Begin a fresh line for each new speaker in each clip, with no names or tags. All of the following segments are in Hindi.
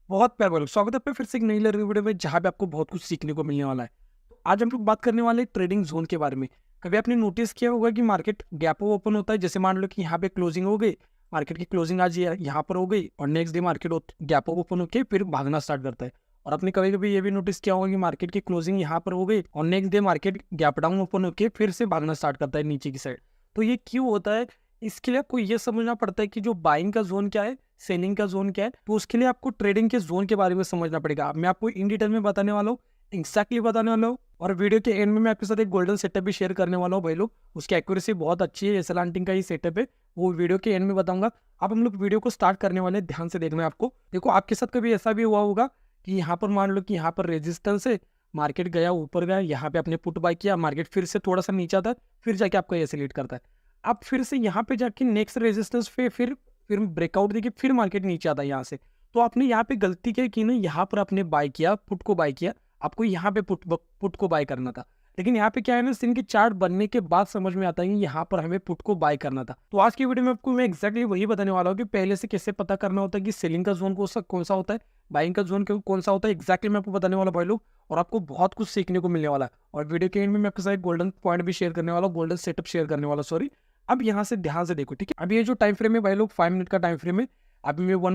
बहुत प्यार बोलो, स्वागत है आपका फिर से एक नई लर्निंग वीडियो में, जहाँ पे आपको बहुत कुछ सीखने को मिलने वाला है। तो आज हम लोग बात करने वाले हैं ट्रेडिंग जोन के बारे में। कभी आपने नोटिस किया होगा कि मार्केट गैप ओपन होता है, जैसे मान लो कि यहाँ पे क्लोजिंग हो गई, मार्केट की क्लोजिंग आज यहाँ पर हो गई और next day market gap open होकर फिर भागना स्टार्ट करता है। और आपने कभी कभी ये भी नोटिस किया होगा कि मार्केट की क्लोजिंग यहाँ पर हो गई और next day market gap down open होकर फिर से भागना स्टार्ट करता है नीचे की साइड। तो ये क्यों होता है? इसके लिए आपको ये समझना पड़ता है कि जो बाइंग का जोन क्या है, सेलिंग का जोन क्या है। तो उसके लिए आपको ट्रेडिंग के जोन के बारे में समझना पड़ेगा। मैं आपको इन डिटेल में बताने वाला हूँ, एक्जैक्टली बताने वाला हूँ। और वीडियो के एंड में मैं आपके साथ एक गोल्डन सेटअप भी शेयर करने वाला हूँ भाई लोग। उसकी एक्यूरेसी बहुत अच्छी है, एसएल हंटिंग का ही सेटअप है, वो वीडियो के एंड में बताऊंगा। अब हम लोग वीडियो को स्टार्ट करने वाले हैं, ध्यान से देखना है आपको। देखो, आपके साथ कभी ऐसा भी हुआ होगा कि यहाँ पर मान लो कि यहाँ पर रेजिस्टेंस है, मार्केट गया ऊपर गया, यहाँ पे आपने पुट बाय किया, मार्केट फिर से थोड़ा सा नीचे आता है, फिर जाके आपको ऐसे लीड करता है। अब फिर से यहाँ पे जाके नेक्स्ट रेजिस्टेंस पे फिर ब्रेकआउट देखिए, फिर मार्केट नीचे आता है यहाँ से। तो आपने यहाँ पे गलती क्या की ना, यहाँ पर आपने बाय किया, पुट को बाय किया। आपको यहाँ पे पुट को बाय करना था, लेकिन यहाँ पे क्या है ना, दिन के चार्ट बनने के बाद समझ में आता है कि यहाँ पर हमें पुट को बाय करना था। तो आज की वीडियो में आपको मैं एक्जैक्टली वही बताने वाला हूँ कि पहले से कैसे पता करना होता है कि सेलिंग का जोन कौन सा होता है, बाइंग का जोन कौन सा होता है, एक्जैक्टली मैं आपको बताने वाला भाई लोग। और आपको बहुत कुछ सीखने को मिलने वाला है। और वीडियो के एंड में मैं आपके साथ गोल्डन पॉइंट भी शेयर करने वाला हूँ, गोल्डन सेटअप शेयर करने वाला, सॉरी। अब यहाँ से ध्यान से देखो, ठीक है। अब ये जो टाइम फ्रेम है भाई लोग, 5 मिनट का टाइम फ्रेम है। अभी मैं 1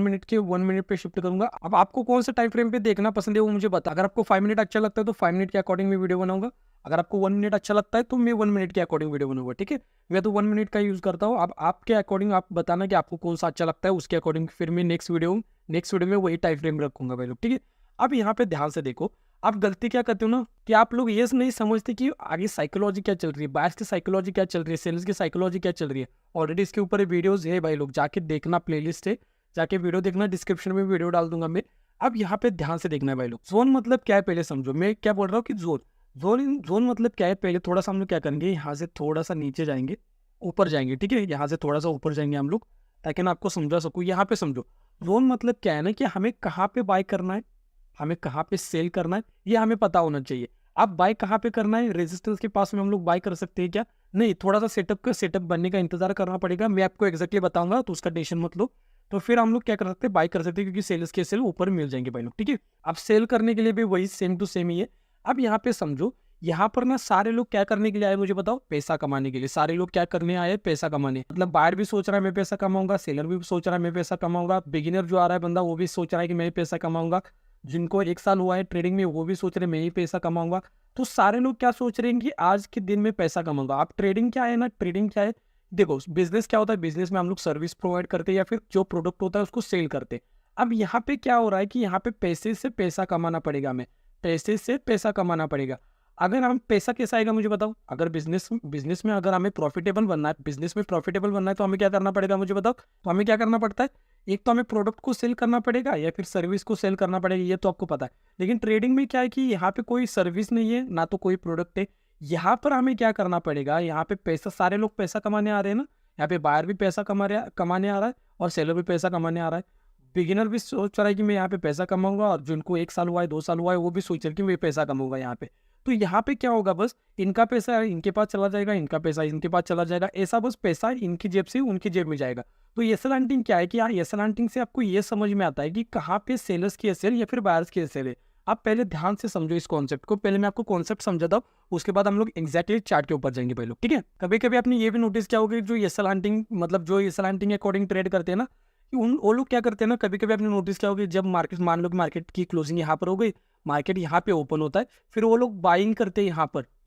मिनट पे शिफ्ट करूंगा। अब आपको कौन सा टाइम फ्रेम पे देखना पसंद है वो मुझे बता। अगर आपको 5 मिनट अच्छा लगता है तो 5 मिनट के अकॉर्डिंग मैं वीडियो बनाऊंगा। अगर आपको 1 मिनट अच्छा लगता है तो मैं 1 मिनट के अकॉर्डिंग वीडियो बनाऊंगा, ठीक है। मैं तो 1 मिनट का यूज करता हूँ। अब आपके अकॉर्डिंग आप बताना कि आपको कौन सा अच्छा लगता है, उसके अकॉर्डिंग फिर मैं नेक्स्ट वीडियो में वही टाइम फ्रेम रखूंगा भाई लोग, ठीक है। अब यहाँ पे ध्यान से देखो, आप गलती क्या करते हो ना कि आप लोग ये नहीं समझते कि आगे साइकोलॉजी क्या चल रही है, बायर्स की साइकोलॉजी क्या चल रही है, सेल्स की साइकोलॉजी क्या चल रही है। ऑलरेडी इसके ऊपर वीडियोस है भाई लोग, जाके देखना, प्लेलिस्ट है, जाके वीडियो देखना, डिस्क्रिप्शन में वीडियो डाल दूंगा मैं। अब यहाँ पे ध्यान से देखना है भाई लोग, जोन मतलब क्या है पहले समझो। मैं क्या बोल रहा हूँ कि जोन मतलब क्या है। पहले थोड़ा सा हम लोग क्या करेंगे, यहाँ से थोड़ा सा नीचे जाएंगे, ऊपर जाएंगे, ठीक है। यहाँ से थोड़ा सा ऊपर जाएंगे हम लोग, ताकि मैं आपको समझा सकूँ। यहाँ पे समझो, जोन मतलब क्या है ना, कि हमें कहाँ पे बाय करना है, हमें कहाँ पे सेल करना है, ये हमें पता होना चाहिए। अब बाय कहाँ पे करना है, रेजिस्टेंस के पास में हम लोग बाय कर सकते हैं क्या? नहीं, थोड़ा सा सेटअप बनने का इंतजार करना पड़ेगा। मैं आपको एक्जैक्टली बताऊंगा, तो उसका टेंशन मत लो। तो फिर हम लोग क्या कर सकते हैं, बाय कर सकते हैं, क्योंकि सेल्स के सेल ऊपर मिल जाएंगे भाई लोग, ठीक है। अब सेल करने के लिए भी वही सेम टू सेम ही है। अब यहाँ पे समझो, यहाँ पर ना सारे लोग क्या करने के लिए आए मुझे बताओ, पैसा कमाने के लिए। सारे लोग क्या करने आए, पैसा कमाने। मतलब बायर भी सोच रहा है मैं पैसा कमाऊंगा, सेलर भी सोच रहा है मैं पैसा कमाऊंगा, बिगिनर जो आ रहा है बंदा वो भी सोच रहा है कि मैं पैसा कमाऊंगा, जिनको 1 साल हुआ है ट्रेडिंग में वो भी सोच रहे हैं मैं ही पैसा कमाऊंगा। तो सारे लोग क्या सोच रहे हैं कि आज के दिन में पैसा कमाऊंगा। आप ट्रेडिंग क्या है ना, ट्रेडिंग क्या है, देखो बिजनेस क्या होता है, बिजनेस में हम लोग सर्विस प्रोवाइड करते हैं या फिर जो प्रोडक्ट होता है उसको सेल करते हैं। अब यहाँ पे क्या हो रहा है कि यहाँ पे पैसे से पैसा कमाना पड़ेगा, हमें पैसे से पैसा कमाना पड़ेगा। अगर हम पैसा कैसा आएगा मुझे बताओ। अगर बिजनेस में अगर हमें प्रॉफिटेबल बनना है, बिजनेस में प्रॉफिटेबल बनना है, तो हमें क्या करना पड़ेगा मुझे बताओ। तो हमें क्या करना पड़ता है, एक तो हमें प्रोडक्ट को सेल करना पड़ेगा या फिर सर्विस को सेल करना पड़ेगा, ये तो आपको पता है। लेकिन ट्रेडिंग में क्या है कि यहाँ पे कोई सर्विस नहीं है ना तो कोई प्रोडक्ट है। यहाँ पर हमें क्या करना पड़ेगा, यहाँ पे पैसा, सारे लोग पैसा कमाने आ रहे हैं ना, यहाँ पे बायर भी पैसा कमाने आ रहा है और सेलर भी पैसा कमाने आ रहा है। बिगिनर भी सोच रहा है कि मैं यहाँ पे पैसा कमाऊंगा, और जिनको 1 साल हुआ है 2 साल हुआ है वो भी सोच रहे हैं कि मैं पैसा कमाऊंगा यहाँ पे। तो यहाँ पे क्या होगा, बस इनका पैसा इनके पास चला जाएगा, इनका पैसा इनके पास चला जाएगा, ऐसा बस पैसा इनकी जेब से उनकी जेब में जाएगा। तो एसएल हंटिंग क्या है कि एसएल हंटिंग से आपको ये समझ में आता है कि कहाँ पे सेलर्स की एसएल या फिर बायर्स की एसएल है। आप पहले ध्यान से समझो इस कॉन्सेप्ट को। पहले मैं आपको कॉन्सेप्ट समझाता हूँ, उसके बाद हम लोग एक्जैक्टली चार्ट के ऊपर जाएंगे भाई लोग, ठीक है। कभी कभी आपने ये भी नोटिस किया होगा कि जो एसएल हंटिंग मतलब जो एसएल हंटिंग के अकॉर्डिंग ट्रेड करते हैं ना, कि वो लोग क्या करते हैं ना, कभी कभी आपने नोटिस किया होगा कि जब मार्केट, मान लो कि मार्केट की क्लोजिंग यहाँ पर हो गई, मार्केट यहाँ पे ओपन होता है, फिर वो लोग बाइंग करते हैं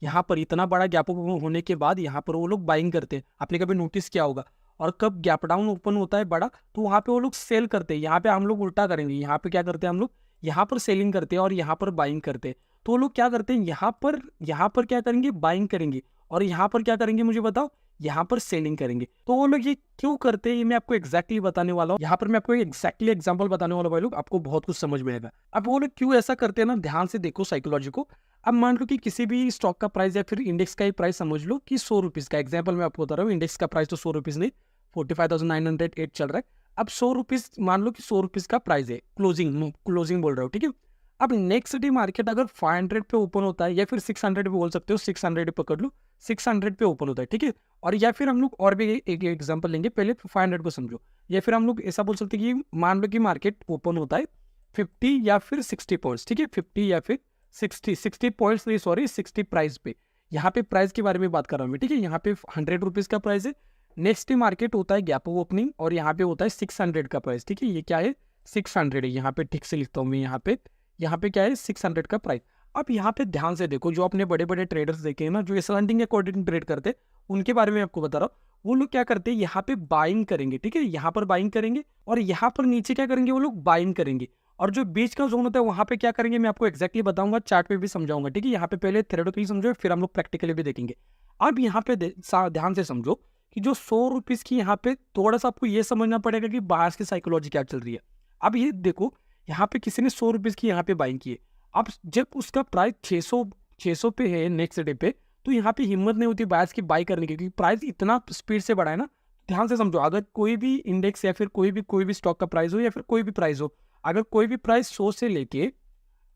यहाँ पर इतना बड़ा गैप होने के बाद यहाँ पर वो लोग बाइंग करते हैं। आपने कभी नोटिस किया होगा। और कब गैप डाउन ओपन होता है बड़ा, तो वहाँ पे वो लोग सेल करते हैं। यहाँ पे हम लोग उल्टा करेंगे, यहाँ पे क्या करते हैं हम लोग, यहाँ पर सेलिंग करते हैं और यहाँ पर बाइंग करते हैं। तो वो लोग क्या करते हैं, यहाँ पर क्या करेंगे, बाइंग करेंगे, और यहाँ पर क्या करेंगे मुझे बताओ, यहाँ पर सेलिंग करेंगे। तो वो लोग ये क्यों करते हैं, ये मैं आपको एक्जैक्टली बताने वाला हूँ। यहाँ पर मैं आपको एक्जैक्टली एग्जांपल बताने वाला हूँ भाई लोग, आपको बहुत कुछ समझ में आएगा। अब वो लोग क्यों ऐसा करते हैं ना, ध्यान से देखो साइकोलॉजी को। अब मान लो कि किसी भी स्टॉक का प्राइस या फिर इंडेक्स का ही प्राइस समझ लो कि 100 रुपीज़ का, एग्जाम्पल मैं आपको बता रहा हूँ। इंडेक्स का प्राइस तो 100 रुपीज़ नहीं, 45,908 चल रहा है। अब 100 रुपीज़ मान लो कि 100 रुपीज़ का प्राइस है, क्लोजिंग बोल रहा हूँ, ठीक है। अब नेक्स्ट डे मार्केट अगर 500 पे ओपन होता है या फिर 600 पे बोल सकते हो, 600 पकड़ लो, 600 पे ओपन होता है, ठीक है। और या फिर हम लोग और भी एक एग्जांपल लेंगे, पहले 500 को समझो। या फिर हम लोग ऐसा बोल सकते हैं कि मान लो कि मार्केट ओपन होता है 50 या फिर 60 पॉइंट्स, ठीक है, 50 या फिर 60 पॉइंट्स नहीं, सॉरी 60 प्राइस पे। यहाँ पे प्राइस के बारे में बात कर रहा हूँ मैं, ठीक है। यहाँ पे 100 रुपीज़ का प्राइस है। नेक्स्ट मार्केट होता है गैप ऑफ ओपनिंग और यहाँ पे होता है 600 का प्राइस, ठीक है। ये क्या है, 600 है, यहाँ पे ठीक से लिखता हूँ मैं, यहाँ पे क्या है 600 का प्राइस। अब यहाँ पे ध्यान से देखो, जो अपने बड़े बड़े ट्रेडर्स देखे हैं ना, जो स्लैंटिंग अकॉर्डिंग ट्रेड करते हैं, उनके बारे में आपको बता रहा हूँ। वो लोग क्या करते हैं, यहाँ पे बाइंग करेंगे, ठीक है, यहाँ पर बाइंग करेंगे और यहाँ पर नीचे क्या करेंगे, वो लोग बाइंग करेंगे। और जो बीच का जोन होता है वहाँ पे क्या करेंगे, मैं आपको एक्जैक्टली बताऊंगा, चार्ट पे भी समझाऊंगा, ठीक है। यहाँ पे पहले थ्योरेटिकली समझो, फिर हम लोग प्रैक्टिकली भी देखेंगे। अब यहाँ पे ध्यान से समझो कि जो 100 रुपीज़ की यहाँ पे थोड़ा सा आपको ये समझना पड़ेगा कि बायर्स की साइकोलॉजी क्या चल रही है। अब ये देखो, यहाँ पे किसी ने 100 रुपीज़ की यहाँ पे बाइंग की है। अब जब उसका प्राइस 600 पे है नेक्स्ट डे पे, तो यहाँ पे हिम्मत नहीं होती बायर्स की बाई करने की, क्योंकि प्राइस इतना स्पीड से बढ़ा है ना। ध्यान से समझो, अगर कोई भी इंडेक्स या फिर कोई भी स्टॉक का प्राइस हो या फिर कोई भी प्राइस हो, अगर कोई भी प्राइस 100 से लेके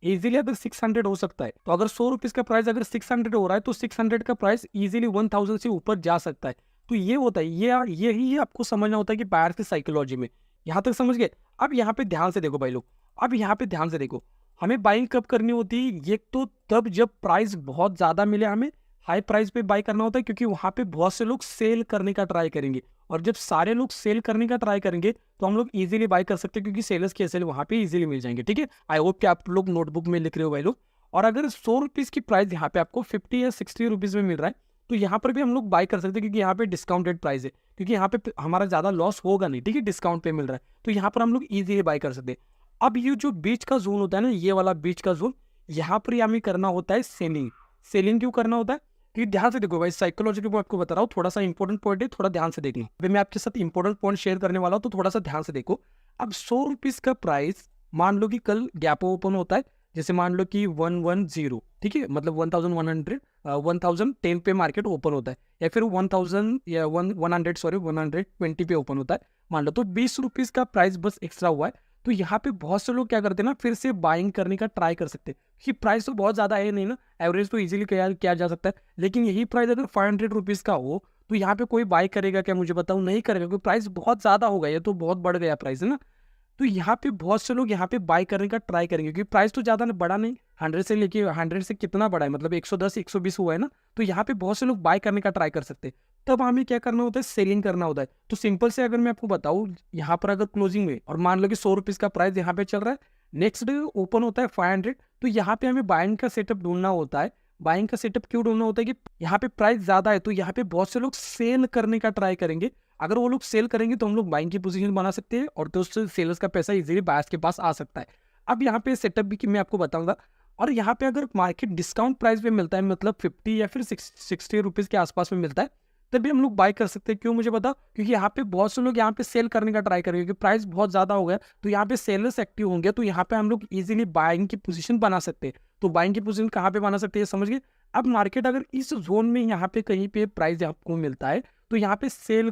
इजीली अगर 600 हो सकता है, तो अगर 100 रुपीज़ का प्राइस अगर 600 हो रहा है, तो 600 का प्राइस इजीली 1000 से ऊपर जा सकता है। तो ये होता है, यही आपको समझना होता है कि बायर्स की साइकोलॉजी में। यहाँ तक समझ गए। अब यहाँ पे ध्यान से देखो भाई लोग, अब यहाँ पे ध्यान से देखो, हमें बाइंग कब करनी होती है, ये तो तब जब प्राइस बहुत ज़्यादा मिले, हमें हाई प्राइस पे बाई करना होता है, क्योंकि वहाँ पे बहुत से लोग सेल करने का ट्राई करेंगे। और जब सारे लोग सेल करने का ट्राई करेंगे, तो हम लोग इजीली बाई कर सकते हैं, क्योंकि सेलर्स के सेल वहाँ पे इजीली मिल जाएंगे, ठीक है। आई होप कि आप लोग नोटबुक में लिख रहे हो भाई लोग। और अगर 100 रुपीज़ की प्राइस यहाँ पे आपको 50 या 60 रुपीज़ में मिल रहा है, तो यहाँ पर भी हम लोग बाई कर सकते हैं, क्योंकि यहाँ पे डिस्काउंटेड प्राइस है, क्योंकि यहाँ पे हमारा ज़्यादा लॉस होगा नहीं, ठीक है, डिस्काउंट पे मिल रहा है, तो यहाँ पर हम लोग ईजिली बाई कर सकते हैं। अब ये जो बीच का जोन होता है ना, ये वाला बीच का जोन, यहाँ पर हमें करना होता है सेलिंग। सेलिंग क्यों करना होता है, कि ध्यान से देखो भाई, साइकोलॉजी के मैं आपको बता रहा हूँ, थोड़ा सा इंपॉर्टेंट पॉइंट है, थोड़ा ध्यान से देखना। अभी मैं आपके साथ इंपॉर्टेंट पॉइंट शेयर करने वाला हूँ, तो थोड़ा सा ध्यान से देखो। अब 100 रुपीज़ का प्राइस, मान लो कि कल गैप ओपन होता है, जैसे मान लो कि 110, ठीक है, मतलब 1100 1010 पे मार्केट ओपन होता है, या फिर 1000 या 100 सॉरी 120 पे ओपन होता है, मान लो। तो 20 रुपीज़ का प्राइस बस एक्स्ट्रा हुआ है, तो यहाँ पे बहुत से लोग क्या करते हैं ना, फिर से बाइंग करने का ट्राई कर सकते हैं, कि प्राइस तो बहुत ज़्यादा है नहीं ना, एवरेज तो इजीली किया जा सकता है। लेकिन यही प्राइस अगर 500 रुपीज़ का हो, तो यहाँ पे कोई बाई करेगा क्या, मुझे बताओ, नहीं करेगा, क्योंकि प्राइस बहुत ज़्यादा हो गया, ये तो बहुत बढ़ गया प्राइस, है ना। तो यहाँ पे बहुत से लोग यहाँ पे बाई करने का ट्राई करेंगे, क्योंकि प्राइस तो ज़्यादा बड़ा नहीं, 100 से लेके 100 से कितना बड़ा है, मतलब 110 120 हुआ है ना। तो यहाँ पे बहुत से लोग बाई करने का ट्राई कर सकते हैं। तब हमें क्या करना होता है, सेलिंग करना होता है। तो सिंपल से अगर मैं आपको बताऊँ, यहाँ पर अगर क्लोजिंग में, और मान लो कि 100 रुपीज़ का प्राइस यहाँ पे चल रहा है, नेक्स्ट डे ओपन होता है 500, तो यहाँ पे हमें बाइंग का सेटअप ढूंढना होता है। बाइंग का सेटअप क्यों ढूंढना होता है, कि यहाँ पे प्राइस ज़्यादा है, तो यहाँ पे बहुत से लोग सेल करने का ट्राई करेंगे। अगर वो लोग सेल करेंगे, तो हम लोग बाइंग की पोजीशन बना सकते हैं, और तो उससे सेलर्स का पैसा इजीली बायर्स के पास आ सकता है। अब यहाँ पे सेटअप भी मैं आपको बताऊंगा। और यहाँ पे अगर मार्केट डिस्काउंट प्राइस पे मिलता है, मतलब 50 या फिर 60 रुपीज़ के आसपास में मिलता है, तभी हम लोग बाय कर सकते हैं। क्यों, मुझे पता, क्योंकि यहाँ पे बहुत से लोग यहाँ पे सेल करने का ट्राई करेंगे, क्योंकि प्राइस बहुत ज़्यादा हो गया, तो यहाँ पे सेलर्स एक्टिव होंगे, तो यहाँ पे हम लोग इजीली बाइंग की पोजीशन बना सकते हैं। तो बाइंग की पोजीशन कहाँ पे बना सकते हैं, समझ गए। अब मार्केट अगर इस जोन में यहाँ पे कहीं पे प्राइस आपको मिलता है, तो यहाँ पे सेल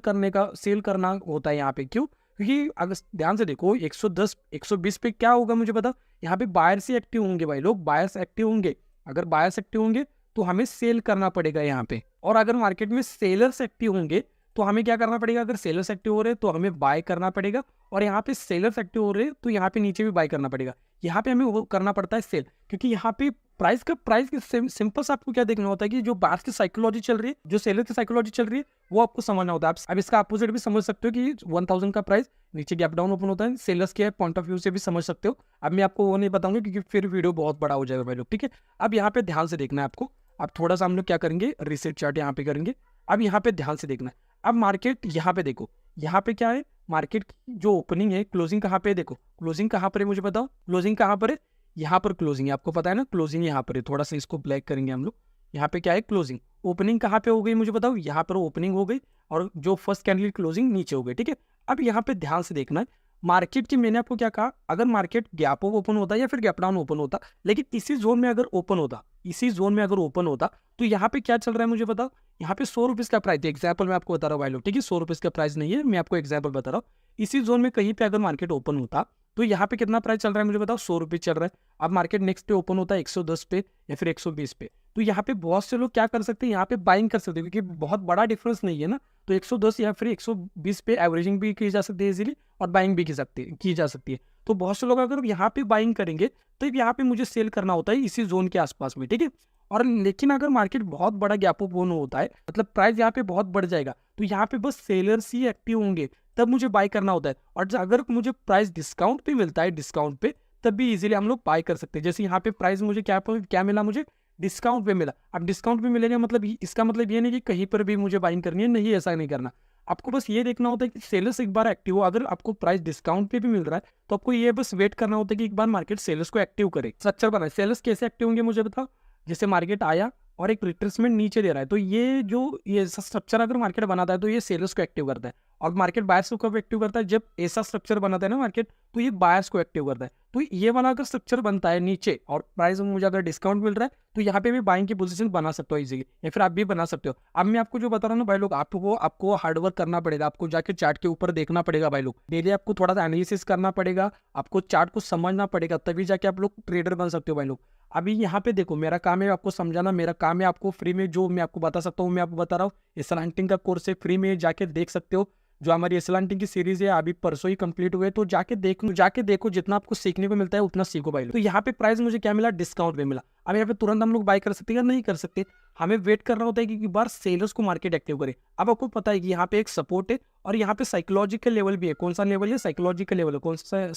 करना होता है यहाँ पे। क्यों, क्योंकि अगर ध्यान से देखो, 110 120 पे क्या होगा, मुझे पता, यहाँ पे बायर्स ही एक्टिव होंगे भाई लोग, बायर्स एक्टिव होंगे। अगर बायर्स एक्टिव होंगे, तो हमें सेल करना पड़ेगा यहाँ पे। और अगर मार्केट में सेलर्स एक्टिव होंगे, तो हमें क्या करना पड़ेगा, अगर सेलर्स एक्टिव हो रहे हैं, तो हमें बाय करना पड़ेगा। और यहाँ पे सेलर्स एक्टिव हो रहे हैं, तो यहाँ पे नीचे भी बाय करना पड़ेगा। यहाँ पे हमें वो करना पड़ता है सेल, क्योंकि यहाँ पे प्राइस की सिंपल सा आपको क्या देखना होता है, कि जो बायर्स की साइकोलॉजी चल रही है, जो सेलर की साइकोलॉजी चल रही है, वो आपको समझना होता है। अब इसका अपोजिट भी समझ सकते हो, कि 1000 का प्राइस नीचे गैप डाउन ओपन होता है, सेलर्स के पॉइंट ऑफ व्यू से भी समझ सकते हो। अब मैं आपको वो नहीं बताऊंगा, क्योंकि फिर वीडियो बहुत बड़ा हो जाएगा भाई लोग, ठीक है। अब यहाँ पे ध्यान से देखना है आपको। अब थोड़ा सा हम लोग क्या करेंगे, रिसेट चार्ट यहाँ पे करेंगे। अब यहाँ पे ध्यान से देखना है। अब मार्केट यहाँ पे देखो, यहाँ पे क्या है, मार्केट की जो ओपनिंग है, क्लोजिंग कहाँ पे है, देखो क्लोजिंग कहाँ पर है, मुझे बताओ क्लोजिंग कहाँ पर है। यहाँ पर क्लोजिंग है, आपको पता है ना, क्लोजिंग यहाँ पर है। थोड़ा सा इसको ब्लैक करेंगे हम लोग। यहाँ पे क्या है, क्लोजिंग। ओपनिंग कहाँ पे हो गई, मुझे बताओ, यहाँ पर ओपनिंग हो गई, और जो फर्स्ट कैंडल क्लोजिंग नीचे हो गई, ठीक है। अब यहाँ पे ध्यान से देखना है, मार्केट की मैंने आपको क्या कहा, अगर मार्केट गैप अप ओपन होता या फिर गैप डाउन ओपन होता, लेकिन इसी जोन में अगर ओपन होता, तो यहाँ पे क्या चल रहा है, मुझे बताओ। यहाँ पे 100 रुपीज़ का प्राइस, एग्जाम्पल मैं आपको बता रहा हूँ भाई लोग, ठीक है, 100 रुपीज़ का प्राइस नहीं है, मैं आपको एग्जाम्पल बता रहा हूँ। इसी जोन में कहीं पे अगर मार्केट ओपन होता, तो यहाँ पे कितना प्राइस चल रहा है, मुझे बताओ, 100 रुपीज़ चल रहा है। अब मार्केट नेक्स्ट डे ओपन होता है 110 पे या फिर 120 पे, तो यहाँ पे बहुत से लोग क्या कर सकते हैं, यहाँ पे बाइंग कर सकते हैं, क्योंकि बहुत बड़ा डिफरेंस नहीं है ना। तो 110 या फिर 120 पे एवरेजिंग भी की जा सकती है इजीली, और बाइंग भी की जा सकती है। तो बहुत से लोग अगर यहाँ पे बाइंग करेंगे तो यहाँ पे मुझे सेल करना होता है इसी जोन के आसपास में, ठीक है। और लेकिन अगर मार्केट बहुत बड़ा गैप अप होता है, मतलब प्राइस यहाँ पे बहुत बढ़ जाएगा, तो यहाँ पे बस सेलर्स ही एक्टिव होंगे, तब मुझे बाय करना होता है। और अगर मुझे प्राइस डिस्काउंट पे मिलता है, डिस्काउंट पे, तब भी इजीली हम लोग बाय कर सकते हैं। जैसे यहाँ पे प्राइस मुझे क्या मिला, मुझे डिस्काउंट पे मिला। अब डिस्काउंट पे मिलेगा मतलब इसका मतलब ये नहीं कि कहीं पर भी मुझे बाइंग करनी है, नहीं, ऐसा नहीं करना। आपको बस ये देखना होता है कि सेलर्स एक बार एक्टिव हो। अगर आपको प्राइस डिस्काउंट पे भी मिल रहा है तो आपको ये बस वेट करना होता है कि एक बार मार्केट सेलर्स को एक्टिव करे, स्ट्रक्चर बनाए। सेलर्स कैसे एक्टिव होंगे मुझे बताओ। जैसे मार्केट आया और एक रिट्रेसमेंट नीचे दे रहा है, तो ये स्ट्रक्चर अगर मार्केट बनाता है तो ये सेलर्स को एक्टिव करता है। और मार्केट बायर्स को कब एक्टिव करता है, जब ऐसा स्ट्रक्चर बनाता है ना मार्केट, तो ये बायर्स को एक्टिव करता है। तो ये वाला अगर स्ट्रक्चर बनता है नीचे और प्राइस में मुझे अगर डिस्काउंट मिल रहा है, तो यहाँ पे भी बाइंग की पोजीशन बना सकते हो इजीली, या फिर आप भी बना सकते हो। अब मैं आपको जो बता रहा हूँ ना भाई लोग, आपको हार्डवर्क करना पड़ेगा, आपको जाके चार्ट के ऊपर देखना पड़ेगा भाई लोग, डेली आपको थोड़ा सा एनालिसिस करना पड़ेगा, आपको चार्ट को समझना पड़ेगा, तभी जाके आप लोग ट्रेडर बन सकते हो भाई लोग। अभी यहाँ पे देखो, मेरा काम है आपको समझाना, मेरा काम है आपको फ्री में जो मैं आपको बता सकता हूँ मैं आपको बता रहा हूँ। एसल हंटिंग का कोर्स है, फ्री में जाके देख सकते हो। जो हमारी एसल हंटिंग की सीरीज है अभी परसों ही कंप्लीट हुए, तो जाके देखो, जितना आपको सीखने को मिलता है उतना सीखो भाई लोग। तो यहाँ पे प्राइस मुझे क्या मिला, डिस्काउंट पे मिला। अब यहाँ पे तुरंत हम लोग बाय कर सकते हैं या नहीं कर सकते, हमें वेट करना होता है कि एक बार सेलर्स को मार्केट एक्टिव करे। अब आपको पता है कि यहाँ पे एक सपोर्ट है और यहाँ पे साइकोलॉजिकल लेवल भी है। कौन सा लेवल है, साइकोलॉजिकल लेवल है। कौन सा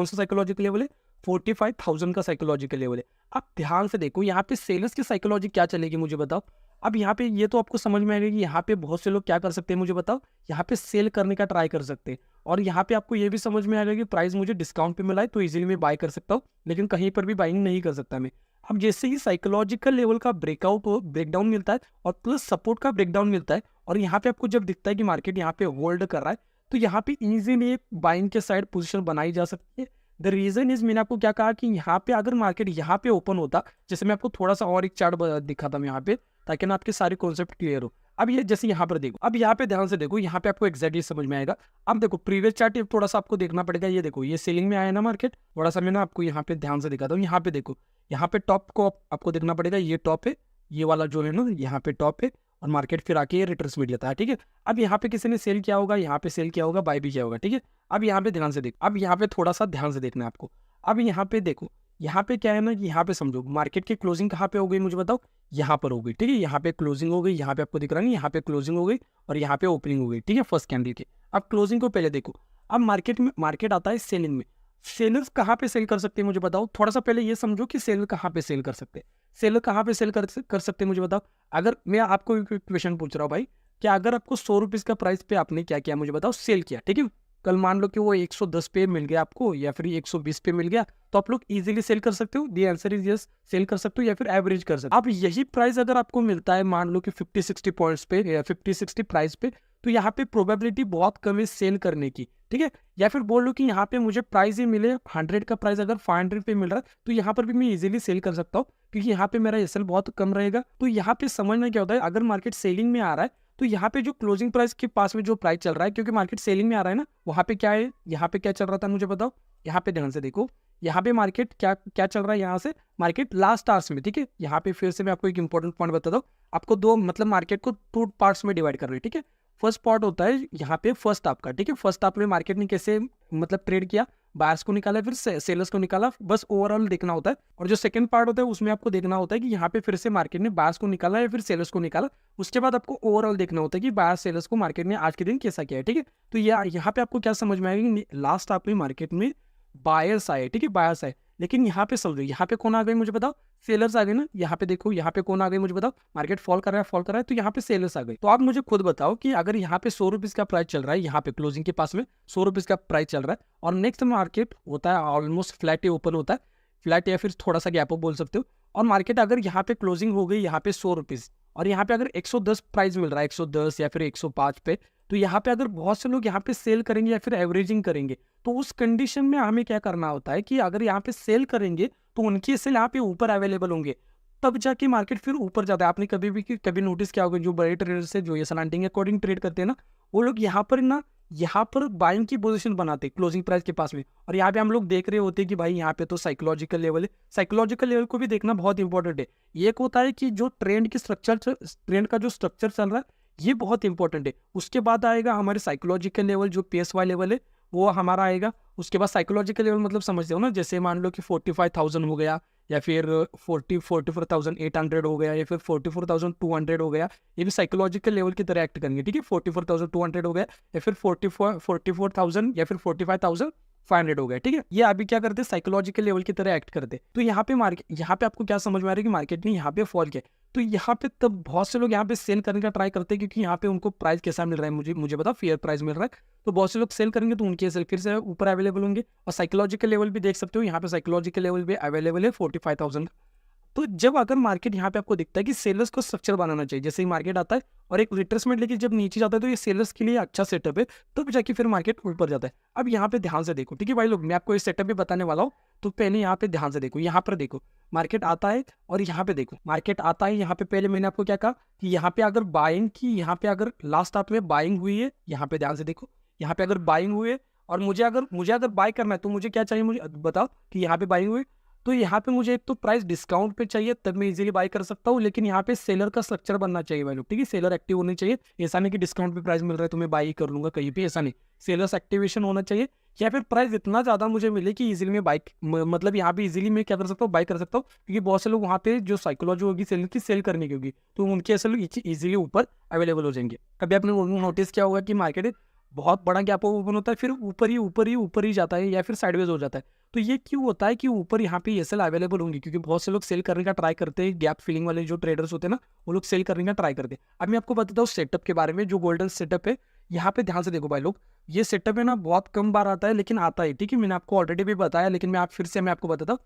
साइकोलॉजिकल लेवल है, 45,000 का साइकोलॉजिकल लेवल है। आप ध्यान से देखो यहाँ पे सेलर्स की साइकोलॉजी क्या चलेगी मुझे बताओ। अब यहाँ पे ये तो आपको समझ में आएगा कि यहाँ पे बहुत से लोग क्या कर सकते हैं मुझे बताओ, यहाँ पे सेल करने का ट्राई कर सकते हैं। और यहाँ पे आपको ये भी समझ में आएगा कि प्राइस मुझे डिस्काउंट पे मिला है तो इजीली मैं बाय कर सकता हूँ, लेकिन कहीं पर भी बाइंग नहीं कर सकता मैं। अब जैसे ही साइकोलॉजिकल लेवल का ब्रेकडाउन मिलता है और प्लस सपोर्ट का ब्रेकडाउन मिलता है, और यहाँ पे आपको जब दिखता है कि मार्केट यहाँ पे होल्ड कर रहा है, तो यहाँ पे इजीली बाइंग के साइड पोजीशन बनाई जा सकती है। द रीजन इज, मैंने आपको क्या कहा कि यहाँ पे अगर मार्केट यहाँ पे ओपन होता, जैसे मैं आपको थोड़ा सा और एक चार्ट दिखा था मैं यहाँ पे, ताकि ना आपके सारे कॉन्सेप्ट क्लियर हो। अब ये जैसे यहाँ पर देखो, अब यहाँ पे ध्यान से देखो, यहाँ पे आपको एक्जैक्टली समझ में आएगा। अब देखो प्रीवियस चार्ट थोड़ा सा आपको देखना पड़ेगा। ये देखो, ये सेलिंग में आया ना मार्केट, थोड़ा सा मैं ना आपको यहाँ पे ध्यान से दिखाता हूँ। यहाँ पे देखो, यहाँ पे टॉप को आपको देखना पड़ेगा, ये टॉप है, ये वाला जो है ना यहाँ पे टॉप है, और मार्केट फिर आके ये रिट्रेसमेंट देता है, ठीक है। अब यहाँ पे किसी ने सेल किया होगा, यहाँ पे सेल किया होगा, बाय भी किया होगा, ठीक है। अब यहाँ पे ध्यान से देखो, अब यहाँ पे थोड़ा सा ध्यान से देखना है आपको। अब यहाँ पे देखो, यहाँ पे क्या है ना कि यहाँ पे समझो मार्केट की क्लोजिंग कहाँ पे हो गई मुझे बताओ, यहाँ पर हो गई, ठीक है। यहाँ पे क्लोजिंग हो गई, यहाँ पे आपको दिख रहा नहीं, यहाँ पे क्लोजिंग हो गई और यहाँ पे ओपनिंग हो गई, ठीक है, फर्स्ट कैंडल की। अब क्लोजिंग को पहले देखो। अब मार्केट आता है सेलिंग में। सेलर्स कहाँ पे सेल कर सकते हैं मुझे बताओ। थोड़ा सा पहले ये समझो कि सेलर कहाँ पे सेल कर सकते हैं। सेलर कहाँ पे सेल कर सकते हैं मुझे बताओ। अगर मैं आपको एक क्वेश्चन पूछ रहा हूँ भाई, क्या अगर आपको 100 रुपीज़ का प्राइस पे आपने क्या किया मुझे बताओ, सेल किया, ठीक है। कल मान लो कि वो 110 पे मिल गया आपको या फिर 120 पे मिल गया, तो आप लोग इजीली सेल कर सकते हो। The answer is yes, sell कर सकते हो या फिर एवरेज कर सकते हो। अब यही प्राइस अगर आपको मिलता है मान लो कि 50-60 पॉइंट्स पे या 50-60 प्राइस पे, तो यहाँ पे प्रोबेबिलिटी बहुत कम है सेल करने की, ठीक है। या फिर बोल लो कि यहाँ पे मुझे प्राइस ही मिले 100 का प्राइस अगर 500 पे मिल रहा है, तो यहाँ पर भी मैं इजीली सेल कर सकता हूँ, क्योंकि यहाँ पे मेरा एसएल बहुत कम रहेगा। तो यहाँ पे समझना क्या होता है, अगर मार्केट सेलिंग में आ रहा है तो यहाँ पे जो क्लोजिंग प्राइस के पास में जो प्राइस चल रहा है, क्योंकि मार्केट सेलिंग में आ रहा है ना, वहाँ पे क्या है, यहाँ पे क्या चल रहा था मुझे बताओ। यहाँ पे ध्यान से देखो, यहाँ पे मार्केट क्या चल रहा है, यहाँ से मार्केट लास्ट आवर्स में, ठीक है। यहाँ पे फिर से मैं आपको एक इंपॉर्टेंट पॉइंट बता दूँ, आपको दो मतलब मार्केट को 2 पार्ट्स में डिवाइड कर रहे हैं, ठीक है। फर्स्ट पार्ट होता है यहाँ पे फर्स्ट हाफ का, ठीक है। फर्स्ट हाफ में मार्केट ने कैसे मतलब ट्रेड किया, बायर्स को निकाला फिर सेलर्स को निकाला, बस ओवरऑल देखना होता है। और जो सेकंड पार्ट होता है उसमें आपको देखना होता है कि यहाँ पे फिर से मार्केट ने बायर्स को निकाला या फिर सेलर्स को निकाला। उसके बाद आपको ओवरऑल देखना होता है कि बायर्स सेलर्स को मार्केट ने आज के दिन कैसा किया है, ठीक है। तो यहाँ पे आपको क्या समझ में आएगा कि लास्ट हाफ में मार्केट में बायर्स आए, ठीक है, बायर्स आए, लेकिन यहाँ पे समझो यहाँ पे कौन आ गए मुझे बताओ, सेलर्स आ गए ना। यहाँ पे देखो, यहाँ पे कौन आ गए मुझे बताओ, मार्केट फॉल कर रहा है तो यहाँ पे सेलर्स आ गए। तो आप मुझे खुद बताओ कि अगर यहाँ पे 100 रुपीज़ का प्राइस चल रहा है, यहाँ पे क्लोजिंग के पास में 100 रुपीज़ का प्राइस चल रहा है, और नेक्स्ट मार्केट होता है ऑलमोस्ट फ्लैट ही ओपन होता है, फ्लैट या फिर थोड़ा सा गैप अप बोल सकते हो, और मार्केट अगर यहाँ पे क्लोजिंग हो गई यहाँ पे 100 रुपीज़, और यहाँ पे अगर 110 प्राइस मिल रहा है, 110 या फिर 105 पे, तो यहाँ पे अगर बहुत से लोग यहाँ पे सेल करेंगे या फिर एवरेजिंग करेंगे, तो उस कंडीशन में हमें क्या करना होता है कि अगर यहाँ पे सेल करेंगे तो उनकी सेल यहाँ पे ऊपर अवेलेबल होंगे, तब जाके मार्केट फिर ऊपर जाता है। आपने कभी नोटिस किया होगा, जो बड़े ट्रेडर्स है जो ये सलांटिंग के अकॉर्डिंग ट्रेड करते हैं ना, वो लोग यहाँ पर बाइंग की पोजीशन बनाते हैं क्लोजिंग प्राइस के पास में, और यहाँ पे हम लोग देख रहे होते हैं कि भाई यहाँ पे तो साइकोलॉजिकल लेवल है। साइकोलॉजिकल लेवल को भी देखना बहुत इंपॉर्टेंट है। एक होता है कि जो ट्रेंड का जो स्ट्रक्चर चल रहा है, ये बहुत इंपॉर्टेंट है। उसके बाद आएगा हमारे साइकोलॉजिकल लेवल, जो PSY लेवल है, वो हमारा आएगा। उसके बाद साइकोलॉजिकल लेवल मतलब समझते हो ना, जैसे मान लो कि 45,000 हो गया, या फिर 44,800 हो गया, या फिर 44,200 हो गया, ये भी साइकोलॉजिकल लेवल की तरह एक्ट करेंगे, ठीक है। 44,200 हो गया, या फिर 44,000 या फिर 45,500 हो गया, ठीक है। ये अभी क्या करते हैं, साइकोलॉजिकल लेवल की तरह एक्ट करते। तो यहाँ पे मार्केट, यहाँ पे आपको क्या समझ में आ रहा है कि मार्केट ने यहाँ पे फॉल किया, तो यहाँ पे तब बहुत से लोग यहाँ पे सेल करने का ट्राई करते हैं, क्योंकि यहाँ पे उनको प्राइस कैसा मिल रहा है, मुझे पता, फेयर प्राइस मिल रहा है। तो बहुत से लोग सेल करेंगे तो उनके सेल फिर से ऊपर अवेलेबल होंगे। और साइकोलॉजिकल लेवल भी देख सकते हो, यहाँ पे साइकोलॉजिकल लेवल भी अवेलेबल है 45,000। तो जब अगर मार्केट यहाँ पे आपको दिखता है कि सेलर्स को स्ट्रक्चर बनाना चाहिए, जैसे ही मार्केट आता है और एक रिट्रेसमेंट लेके जब नीचे जाता है, तो ये सेलर्स के लिए अच्छा सेटअप है, तब जाके फिर मार्केट ऊपर जाता है। अब यहाँ पे ध्यान से देखो, ठीक है भाई लोग, मैं आपको इस सेटअप भी बताने वाला हूँ। तो पहले यहाँ पे ध्यान से देखो, यहाँ पर देखो मार्केट आता है, और यहाँ पे देखो मार्केट आता है। यहाँ पे पहले मैंने आपको क्या कहा कि यहाँ पे अगर बाइंग की, यहाँ पे अगर लास्ट हाफ में बाइंग हुई है, यहाँ पे ध्यान से देखो, यहाँ पे अगर बाइंग हुई है और मुझे अगर बाय करना है, तो मुझे क्या चाहिए, मुझे बताओ कि यहाँ पे बाइंग हुई, तो यहाँ पे मुझे एक तो प्राइस डिस्काउंट पे चाहिए, तब मैं इजीली बाय कर सकता हूँ। लेकिन यहाँ पे सेलर का स्ट्रक्चर बनना चाहिए भाई लोग, ठीक है। सेलर एक्टिव होनी चाहिए, ऐसा नहीं कि डिस्काउंट पे प्राइस मिल रहा है तो मैं बाई कर लूंगा कहीं पे, ऐसा नहीं। सेलर्स एक्टिवेशन होना चाहिए, या फिर प्राइस इतना ज्यादा मुझे मिले कि इजीली मैं बाइक, मतलब यहाँ पे इजीली मैं क्या कर सकता हूँ, बाई कर सकता हूँ। क्योंकि बहुत से लोग वहाँ पे जो साइकोलॉजी होगी सेलर की, सेल करने की होगी, तो उनके ऐसे लोग इजीली ऊपर अवेलेबल हो जाएंगे। कभी आपने नोटिस किया होगा कि मार्केट बहुत बड़ा गैप ओपन होता है, फिर ऊपर ही जाता है, या फिर साइडवेज हो जाता है। तो ये क्यों होता है कि ऊपर यहाँ पे एसएल अवेलेबल होंगी, क्योंकि बहुत से लोग सेल करने का ट्राई करते हैं। गैप फिलिंग वाले जो ट्रेडर्स होते हैं ना, वो लोग सेल करने का ट्राई करते हैं। अब मैं आपको बताता हूँ सेटअप के बारे में, जो गोल्डन सेटअप है। यहाँ पे ध्यान से देखो भाई लोग, ये सेटअप है ना, बहुत कम बार आता है, लेकिन आता है, ठीक है। मैंने आपको ऑलरेडी भी बताया, लेकिन मैं आपको बताता हूँ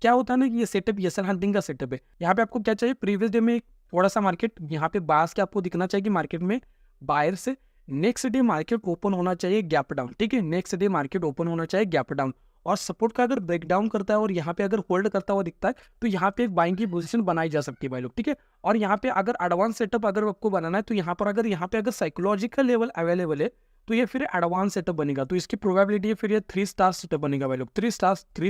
क्या होता है ना, कि ये सेटअप एसएल हंटिंग का सेटअप है। यहाँ पे आपको क्या चाहिए, प्रीवियस डे में थोड़ा सा मार्केट यहाँ पे बायर्स के आपको दिखना चाहिए कि मार्केट में बायर से नेक्स्ट डे मार्केट ओपन होना चाहिए गैप डाउन, ठीक है। नेक्स्ट डे मार्केट ओपन होना चाहिए गैप डाउन, और सपोर्ट का अगर ब्रेकडाउन करता है और यहाँ पे अगर होल्ड करता हुआ दिखता है, तो यहाँ पे एक बाइंग की पोजीशन बनाई जा सकती है भाई लोग, ठीक है। और यहाँ पे अगर एडवांस सेटअप अगर आपको बनाना है, तो यहाँ पे अगर साइकोलॉजिकल लेवल अवेलेबल है, तो ये फिर एडवांस सेटअप बनेगा। तो इसकी प्रोबेबिलिटी है फिर ये 3 स्टार सेटअप बनेगा भाई लोग, 3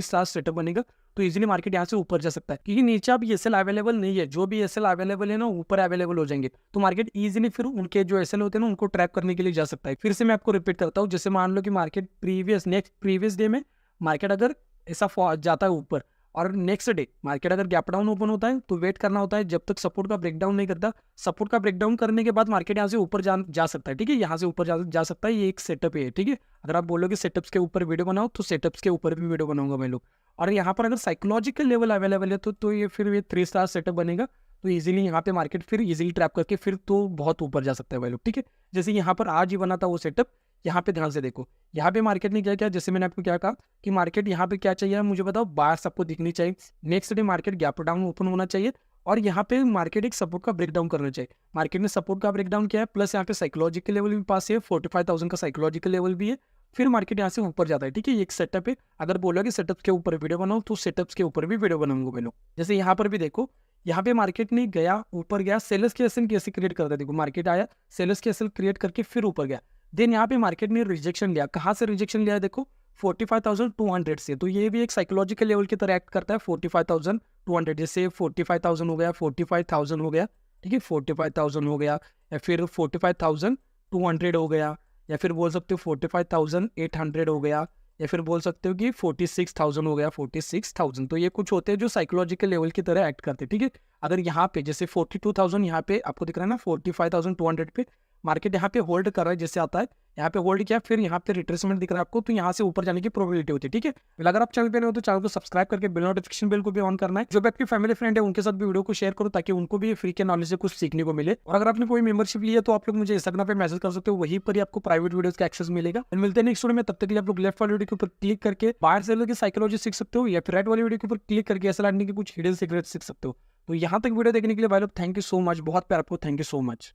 स्टार सेटअप बनेगा। तो इजीली मार्केट यहाँ से ऊपर जा सकता है, क्योंकि नीचे अब एसएल अवेलेबल नहीं है। जो भी एसएल अवेलेबल है ना, ऊपर अवेलेबल हो जाएंगे, तो मार्केट इजीली फिर उनके जो एसएल होते हैं ना, उनको ट्रैप करने के लिए जा सकता है। फिर से मैं आपको रिपीट करता हूँ, जैसे मान लो कि मार्केट प्रीवियस डे में मार्केट अगर ऐसा जाता है ऊपर, और नेक्स्ट डे मार्केट अगर गैप डाउन ओपन होता है, तो वेट करना होता है जब तक सपोर्ट का ब्रेकडाउन नहीं करता। सपोर्ट का ब्रेकडाउन करने के बाद मार्केट यहाँ से ऊपर जा सकता है, ठीक है। यहाँ से ऊपर जा सकता है, ये एक सेटअप है, ठीक है। अगर आप बोलोगे सेटअप्स के ऊपर वीडियो बनाओ, तो सेटअप्स के ऊपर भी वीडियो बनाऊंगा मैं लोग। और यहाँ पर अगर साइकोलॉजिकल लेवल अवेलेबल है, तो ये फिर ये 3 स्टार सेटअप बनेगा। तो इजीली यहाँ पे मार्केट फिर इजीली ट्रैप करके फिर तो बहुत ऊपर जा सकता है भाई लोग, ठीक है। जैसे यहाँ पर आज ही बना था वो सेटअप। यहाँ पे ध्यान से देखो, यहाँ पे मार्केट ने क्या किया, जैसे मैंने आपको क्या कहा कि मार्केट यहाँ पे क्या चाहिए, मुझे बताओ, बायर्स आपको दिखनी चाहिए। Next day market gap down open होना चाहिए, और यहाँ पे मार्केट एक सपोर्ट का ब्रेकडाउन करना चाहिए। मार्केट ने सपोर्ट का ब्रेकडाउन किया है, प्लस यहाँ पे साइकोलॉजिकल लेवल भी पास है, 45,000 का साइकोलॉजिकल लेवल भी है। फिर मार्केट यहाँ से ऊपर जाता है, ठीक है। ये एक सेटअप है। अगर बोलोगे सेटअप के ऊपर वीडियो बनाओ, तो सेटअप्स के ऊपर भी वीडियो बनाऊंगा मैं लोग। जैसे यहाँ पर भी देखो, यहाँ पे मार्केट ने गया ऊपर गया, सेलर्स के एसएल कैसे क्रिएट करता है, देखो मार्केट आया, सेलर्स के एसएल क्रिएट करके फिर ऊपर गया। देन यहाँ पे मार्केट ने रिजेक्शन लिया, कहाँ से रिजेक्शन लिया, देखो 45,200 से। तो ये भी एक साइकोलॉजिकल लेवल की तरह एक्ट करता है, 45,200। जैसे 45,000 हो गया, 45,000 हो गया, ठीक है, 45,000 हो गया, या फिर 45,200 हो गया, या फिर बोल सकते हो 45,800 हो गया, या फिर बोल सकते हो कि 46,000 हो गया, 46,000। तो ये कुछ होते हैं जो साइकोलॉजिकल लेवल की तरह एक्ट करते हैं, ठीक है। अगर यहाँ पे जैसे 42,000 यहाँ पे आपको दिख रहा है ना, 45,200 पे मार्केट यहाँ पे होल्ड कर रहा है, जैसे आता है यहाँ पे होल्ड किया, फिर यहाँ पे रिट्रेसमेंट दिख रहा है आपको, तो यहाँ से ऊपर जाने की प्रोबेबिलिटी होती है, ठीक है। अगर आप चैनल पे नहीं हो तो चैनल को सब्सक्राइब करके बिल नोटिफिकेशन बिल को भी ऑन करना है। जो भी आपकी फैमिली फ्रेंड है उनके साथ भी वीडियो को शेयर करो, ताकि उनको भी फ्री के नॉलेज से कुछ सीखने को मिले। और अगर आपने कोई मेंबरशिप ली है, तो आप लोग मुझे इंस्टाग्राम पे मैसेज कर सकते हो, वहीं पर ही आपको प्राइवेट वीडियोस का एक्सेस मिलेगा। मिलते हैं नेक्स्ट वीडियो में, तब तक के लिए आप लोग लेफ्ट वाली वीडियो के ऊपर क्लिक करके बायर सेलर की साइकोलॉजी सीख सकते हो, या फिर राइट वाली वीडियो के ऊपर क्लिक करके एसएल लर्निंग के कुछ हिडन सीक्रेट सीख सकते हो। तो यहाँ तक वीडियो देखने के लिए भाई लोग थैंक यू सो मच, बहुत प्यार आपको, थैंक यू सो मच।